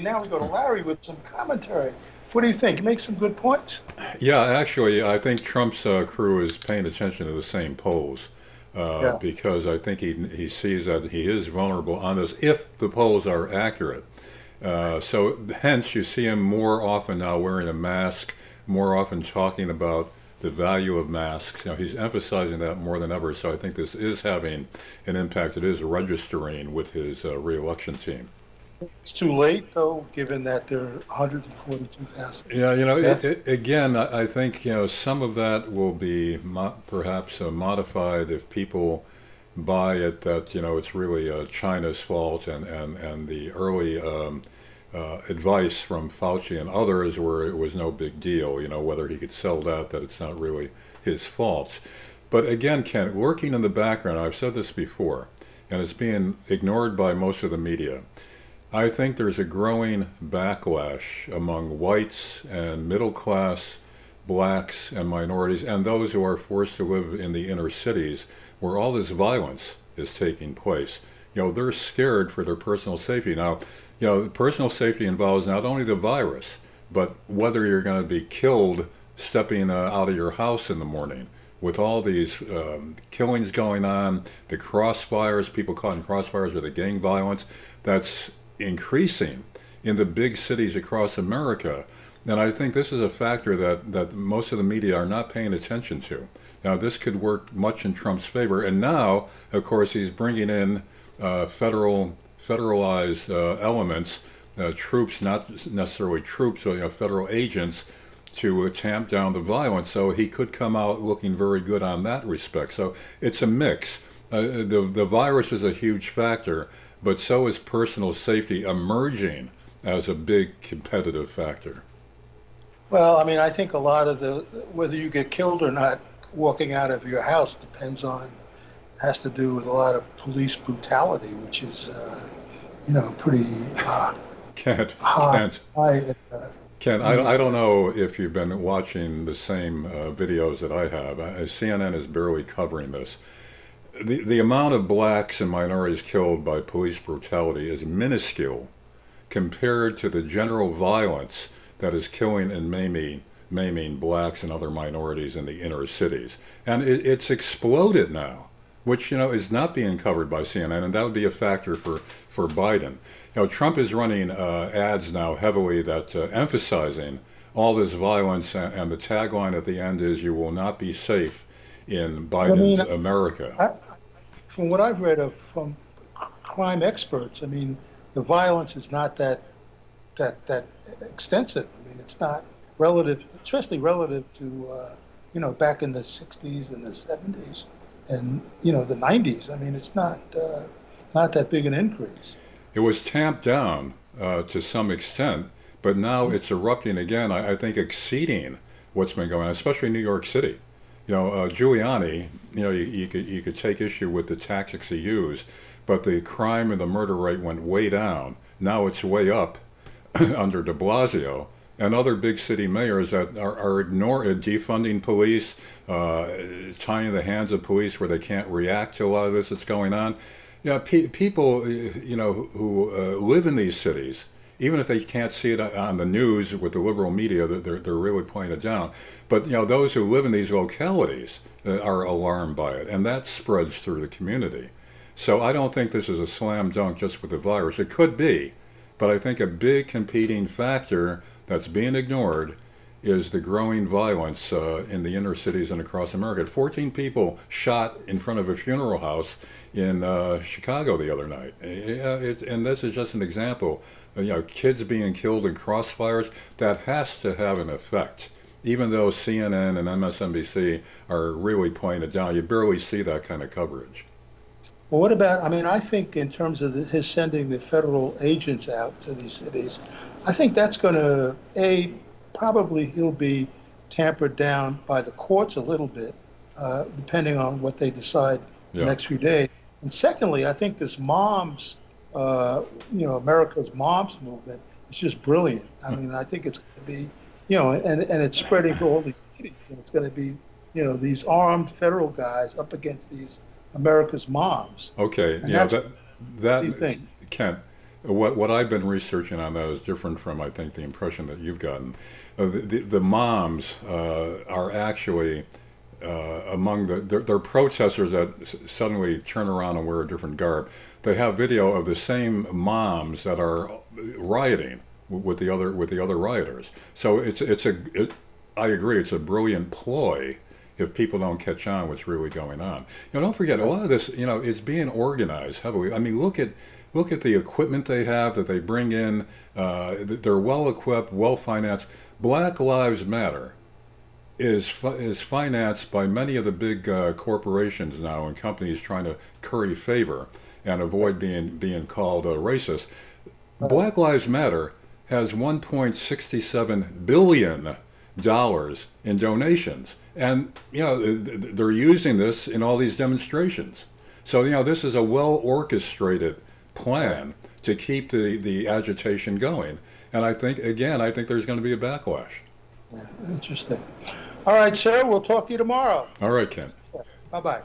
Now we go to Larry with some commentary. What do you think? You make some good points. Yeah, actually, I think Trump's crew is paying attention to the same polls Yeah. because I think he sees that he is vulnerable on this if the polls are accurate. So hence you see him more often now wearing a mask, more often talking about the value of masks. You know, he's emphasizing that more than ever. So I think this is having an impact. It is registering with his reelection team. It's too late, though, given that there are 142,000 Yeah, you know, deaths. again, I think, you know, some of that will be perhaps modified if people buy it that, you know, it's really China's fault and the early advice from Fauci and others where it was no big deal, you know, whether he could sell that it's not really his fault. But again, Ken, working in the background, I've said this before, and it's being ignored by most of the media. I think there's a growing backlash among whites and middle class blacks and minorities and those who are forced to live in the inner cities where all this violence is taking place. You know, they're scared for their personal safety. Now, you know, personal safety involves not only the virus, but whether you're going to be killed stepping out of your house in the morning. With all these killings going on, the crossfires, people caught in crossfires with the gang violence, that's increasing in the big cities across America. And I think this is a factor that most of the media are not paying attention to. Now, this could work much in Trump's favor. And now, of course, he's bringing in federalized elements, troops, not necessarily troops, but, you know, federal agents to tamp down the violence. So he could come out looking very good on that respect. So it's a mix. The virus is a huge factor, but so is personal safety emerging as a big competitive factor. Well, I mean, I think a lot of whether you get killed or not walking out of your house has to do with a lot of police brutality, which is, pretty Kent, high. Kent, high Kent, in I don't the, know if you've been watching the same videos that I have. CNN is barely covering this. The amount of blacks and minorities killed by police brutality is minuscule compared to the general violence that is killing and maiming blacks and other minorities in the inner cities. And it's exploded now, which, you know, is not being covered by CNN, and that would be a factor for Biden. You know, Trump is running ads now heavily that emphasizing all this violence, and the tagline at the end is, "You will not be safe in but I Biden's mean, America." I, from what I've read from crime experts, I mean, the violence is not that extensive. I mean, it's not relative, especially relative to back in the '60s and the '70s and the '90s. I mean, it's not that big an increase. It was tamped down to some extent, but now it's erupting again, I think exceeding what's been going on, especially New York City. You know, Giuliani, you know, you could take issue with the tactics he used, but the crime and the murder rate went way down. Now it's way up under de Blasio and other big city mayors that are ignoring, defunding police, tying the hands of police where they can't react to a lot of this that's going on. Yeah, people, you know, who live in these cities, even if they can't see it on the news with the liberal media, they're really playing it down. But, you know, those who live in these localities are alarmed by it, and that spreads through the community. So I don't think this is a slam dunk just with the virus. It could be, but I think a big competing factor that's being ignored is the growing violence in the inner cities and across America. 14 people shot in front of a funeral house in Chicago the other night. And this is just an example. You know, kids being killed in crossfires, that has to have an effect. Even though CNN and MSNBC are really playing it down, you barely see that kind of coverage. Well, what about, I mean, I think in terms of his sending the federal agents out to these cities, I think that's going to, probably he'll be tampered down by the courts a little bit, depending on what they decide the Yeah. next few days. And secondly, I think this America's Moms movement is just brilliant. I mean, I think it's going to be, and it's spreading to all these cities. And it's going to be, these armed federal guys up against these America's moms. Okay, And yeah, that's what do you that think? Kent, what I've been researching on that is different from, I think, the impression that you've gotten. The moms are actually among they're protesters that suddenly turn around and wear a different garb. They have video of the same moms that are rioting with the other rioters. So I agree, it's a brilliant ploy if people don't catch on what's really going on. Don't forget, a lot of this, it's being organized heavily. I mean, look at the equipment they have that they bring in. They're well equipped, well financed. Black Lives Matter is financed by many of the big corporations now and companies trying to curry favor and avoid being called racist. Black Lives Matter has $1.67 billion in donations, and they're using this in all these demonstrations. So this is a well orchestrated plan to keep the agitation going. And I think there's going to be a backlash. Yeah, interesting. All right, sir. We'll talk to you tomorrow. All right, Ken. Bye-bye.